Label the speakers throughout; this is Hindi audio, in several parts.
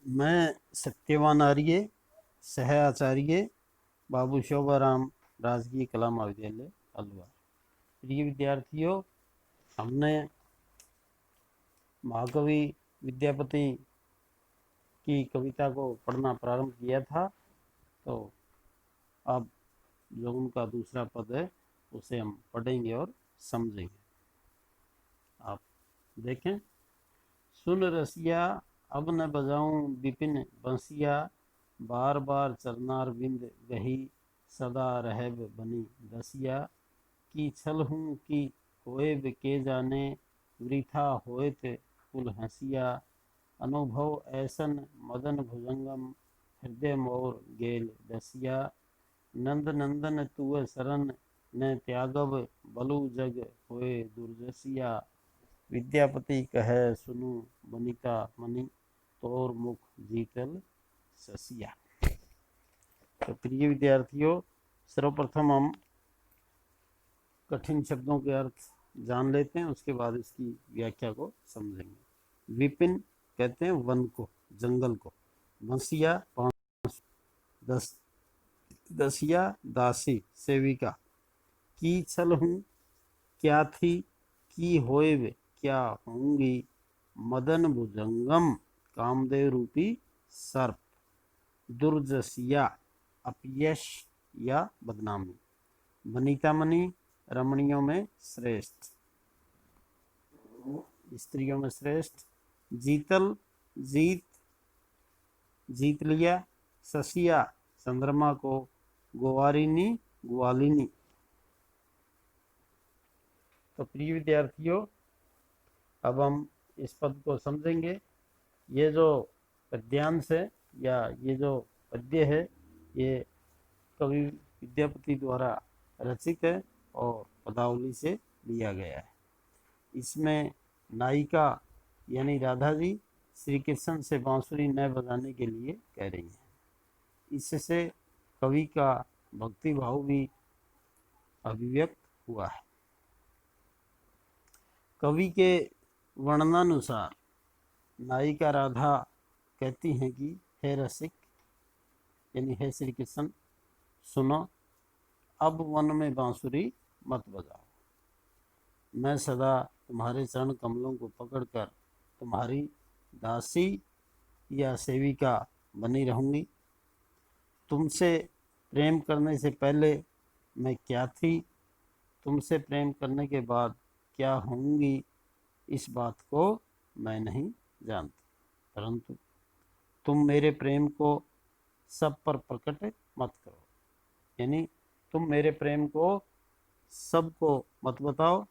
Speaker 1: मैं सत्यवान आर्य, सह आचार्य, बाबू शोभाराम राजकीय कला महाविद्यालय अलवर। प्रिय विद्यार्थियों, हमने महाकवि विद्यापति की कविता को पढ़ना प्रारंभ किया था। तो अब जो उनका दूसरा पद है उसे हम पढ़ेंगे और समझेंगे। आप देखें। सुन रसिया, अब न बजाऊं विपिन बंसिया, बार बार चरनार बिंद गही, सदा रहब बनी दसिया, की छल हूँ कि होएब के जाने, वृथा होएत कुल हंसिया, अनुभव ऐसन मदन भुजंगम, हृदय मोर गेल दसिया, नंद नंदन तुअ शरण न त्यागब, बलु जग होए दुर्जसिया, विद्यापति कहे सुनु बनिता मणि, तोर मुख जीतल ससिया। तो प्रिय विद्यार्थियों, सर्वप्रथम हम कठिन शब्दों के अर्थ जान लेते हैं, उसके बाद इसकी व्याख्या को समझेंगे। विपिन कहते हैं वन को, जंगल को। बंसिया दस दसिया दासी, सेविका। की छल हूँ, क्या थी। की होएब, क्या होंगी। मदन भुजंगम, कामदेव रूपी सर्प। दुर्जसिया, अपयश या बदनामी। वनिता मणि, रमणियों में श्रेष्ठ, स्त्रियों में श्रेष्ठ। जीतल, जीत, जीत लिया। ससिया, चंद्रमा को। गोवारिनी, ग्वालिनी। तो प्रिय विद्यार्थियों, अब हम इस पद को समझेंगे। ये जो पद्यांश है या ये जो पद्य है, ये कवि विद्यापति द्वारा रचित है और पदावली से लिया गया है। इसमें नायिका यानी राधा जी श्री कृष्ण से बांसुरी न बजाने के लिए कह रही हैं। इससे कवि का भक्ति भाव भी अभिव्यक्त हुआ है। कवि के वर्णनानुसार नायिका राधा कहती हैं कि हे रसिक, यानी हे श्री कृष्ण, सुनो, अब वन में बांसुरी मत बजाओ। मैं सदा तुम्हारे चरण कमलों को पकड़कर तुम्हारी दासी या सेविका बनी रहूंगी। तुमसे प्रेम करने से पहले मैं क्या थी, तुमसे प्रेम करने के बाद क्या होंगी, इस बात को मैं नहीं जानती। परंतु तुम मेरे प्रेम को सब पर प्रकट मत करो, यानी तुम मेरे प्रेम को सबको मत बताओ।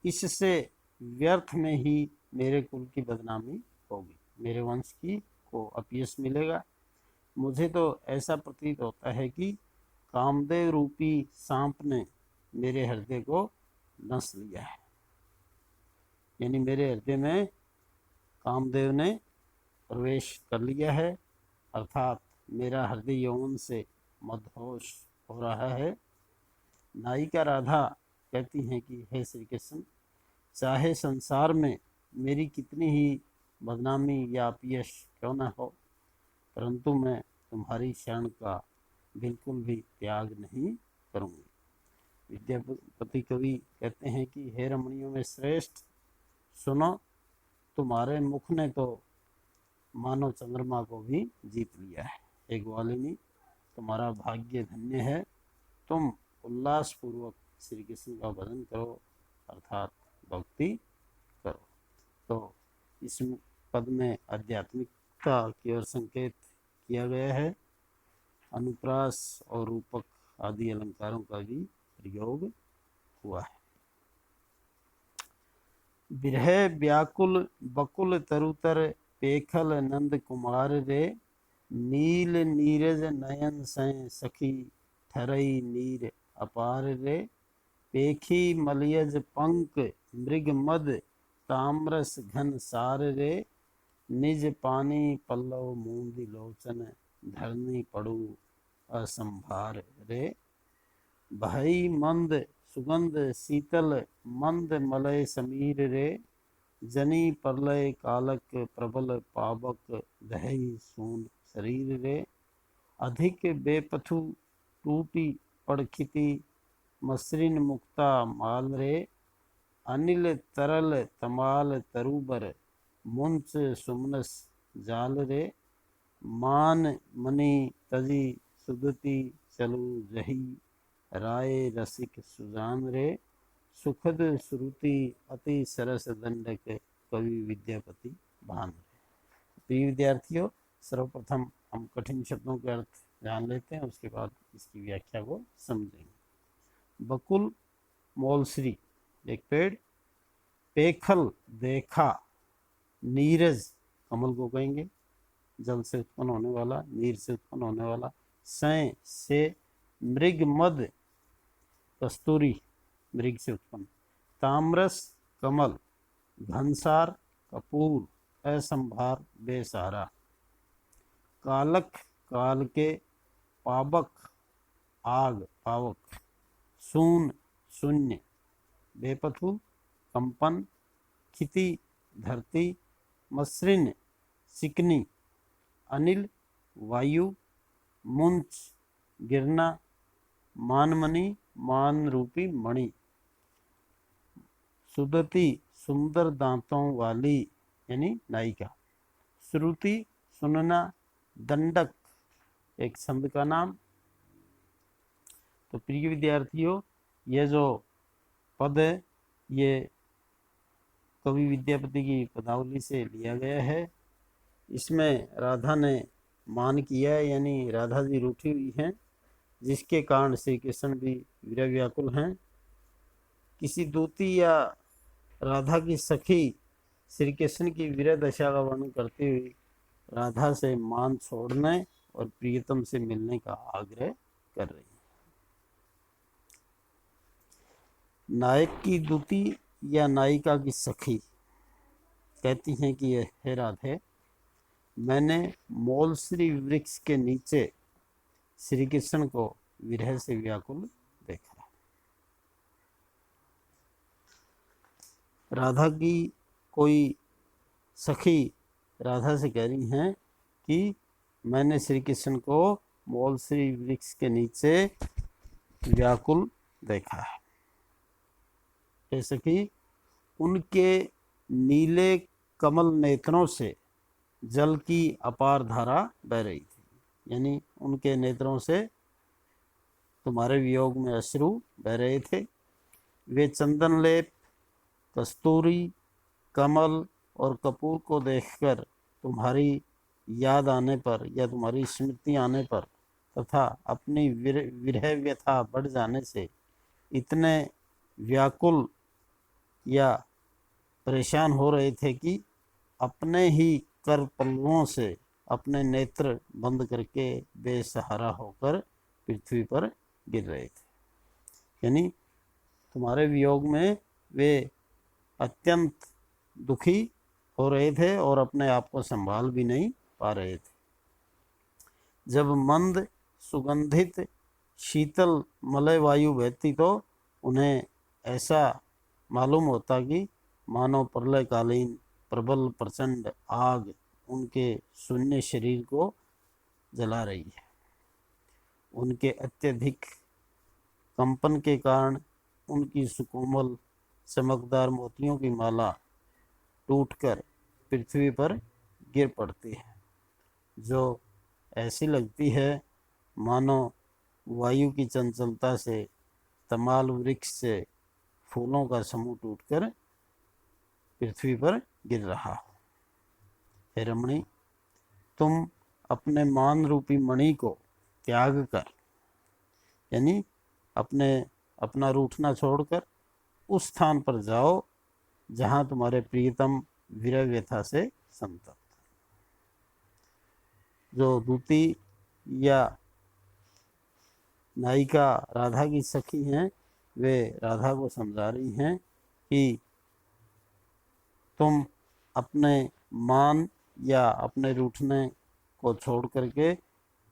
Speaker 1: इससे व्यर्थ में ही मेरे कुल की बदनामी होगी, मेरे वंश की को अपयश मिलेगा। मुझे तो ऐसा प्रतीत होता है कि कामदेव रूपी सांप ने मेरे हृदय को नस लिया है, यानी मेरे हृदय में कामदेव ने प्रवेश कर लिया है, अर्थात मेरा हृदय यौवन से मदहोश हो रहा है। नायिका राधा कहती हैं कि हे श्री कृष्ण, चाहे संसार में मेरी कितनी ही बदनामी या अपयश क्यों न हो, परंतु मैं तुम्हारी शरण का बिल्कुल भी त्याग नहीं करूंगी। विद्यापति कवि कहते हैं कि हे रमणियों में श्रेष्ठ, सुनो, तुम्हारे मुख ने तो मानव चंद्रमा को भी जीत लिया है। हे ग्वालिनी, तुम्हारा भाग्य धन्य है। तुम उल्लास पूर्वक श्री कृष्ण का भजन करो, अर्थात भक्ति करो। तो इस पद में आध्यात्मिकता की ओर संकेत किया गया है। अनुप्रास और रूपक आदि अलंकारों का भी प्रयोग हुआ है। बिरह व्याकुल बकुल तरुतर, पेखल नंद कुमार रे, नील नीरज नयन सै सखी, ठरई नीर अपार रे, पेखी मलयज पंक मृग मद, ताम्रस घन सार रे, निज पानी पल्लव मूंद लोचन, धरनी पड़ू असंभार रे, भई मंद सुगंध शीतल मंद मलय समीर रे, जनी प्रलय कालक प्रबल पावक दहई सून शरीर रे, अधिक बेपथु टूटी पड़खिति मसृण मुक्ता माल रे, अनिल तरल तमाल तरुबर मुंच सुमनस जाल रे, मान मनी तजी सुदति चलु जही, राय रसिक सुजान रे, सुखद श्रुति अति सरस दंडक कवि विद्यापति भान। प्रिय विद्यार्थियों, सर्वप्रथम हम कठिन शब्दों के अर्थ जान लेते हैं, उसके बाद इसकी व्याख्या को समझेंगे। बकुल मोलश्री एक पेड़, पेखल देखा, नीरज कमल को कहेंगे, जल से उत्पन्न होने वाला, नीर से उत्पन्न होने वाला, सै से, मृग मद कस्तूरी मृग से उत्पन्न, ताम्रस कमल, घनसार कपूर, असंभार बेसहारा, कालक काल के, पावक आग पावक, सून शून्य, बेपथु कंपन, खिति धरती, मसृण चिकनी, अनिल वायु, मुंच गिरना, मानमणि मान रूपी मणि, सुदति सुंदर दांतों वाली यानी नायिका, श्रुति सुनना, दंडक एक छंद का नाम। तो प्रिय विद्यार्थियों, ये जो पद है ये कवि विद्यापति की पदावली से लिया गया है। इसमें राधा ने मान किया है, यानी राधा जी रूठी हुई हैं, जिसके कारण श्री कृष्ण भी विरह व्याकुल हैं। किसी दूती या राधा की सखी श्री कृष्ण की विरह दशा का वर्णन करते हुए राधा से मान छोड़ने और प्रियतम से मिलने का आग्रह कर रही है। नायक की दूती या नायिका की सखी कहती हैं कि हे राधे, मैंने मोलश्री वृक्ष के नीचे श्री कृष्ण को विरह से व्याकुल देखा। राधा की कोई सखी राधा से कह रही हैं कि मैंने श्री कृष्ण को मोलश्री वृक्ष के नीचे व्याकुल देखा है। जैसे कि उनके नीले कमल नेत्रों से जल की अपार धारा बह रही थी, यानी उनके नेत्रों से तुम्हारे वियोग में अश्रु बह रहे थे। वे चंदन लेप, कस्तूरी, कमल और कपूर को देखकर तुम्हारी याद आने पर या तुम्हारी स्मृति आने पर तथा अपनी विरह व्यथा बढ़ जाने से इतने व्याकुल या परेशान हो रहे थे कि अपने ही कर पल्लवों से अपने नेत्र बंद करके बेसहारा होकर पृथ्वी पर गिर रहे थे। यानी तुम्हारे वियोग में वे अत्यंत दुखी हो रहे थे और अपने आप को संभाल भी नहीं पा रहे थे। जब मंद सुगंधित शीतल मलय वायु बहती तो उन्हें ऐसा मालूम होता कि मानो प्रलयकालीन प्रबल प्रचंड आग उनके शून्य शरीर को जला रही है। उनके अत्यधिक कंपन के कारण उनकी सुकोमल चमकदार मोतियों की माला टूटकर पृथ्वी पर गिर पड़ती है, जो ऐसी लगती है मानो वायु की चंचलता से तमाल वृक्ष से फूलों का समूह टूटकर पृथ्वी पर गिर रहा हो। हे रमणी, तुम अपने मान रूपी मणि को त्याग कर, यानी अपना रूठना छोड़कर उस स्थान पर जाओ जहां तुम्हारे प्रियतम विरह व्यथा से संतप्त। जो दूती या नायिका राधा की सखी हैं, वे राधा को समझा रही हैं कि तुम अपने मान या अपने रूठने को छोड़ करके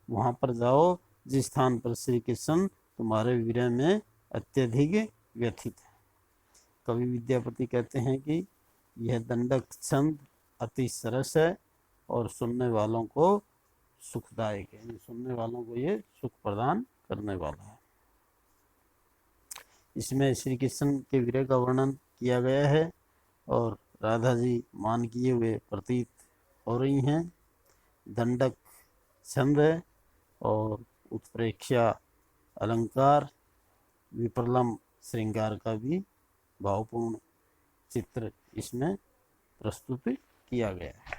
Speaker 1: वहाँ पर जाओ जिस स्थान पर श्री कृष्ण तुम्हारे विरह में अत्यधिक व्यथित है। कवि विद्यापति कहते हैं कि यह दंडक छंद अति सरस है और सुनने वालों को सुखदायक है, यानी सुनने वालों को ये सुख प्रदान करने वाला है। इसमें श्री कृष्ण के विरह का वर्णन किया गया है और राधा जी मान किए हुए प्रतीत हो रही हैं। दंडक छंद है और उत्प्रेक्षा अलंकार, विप्रलम श्रृंगार का भी भावपूर्ण चित्र इसमें प्रस्तुत किया गया है।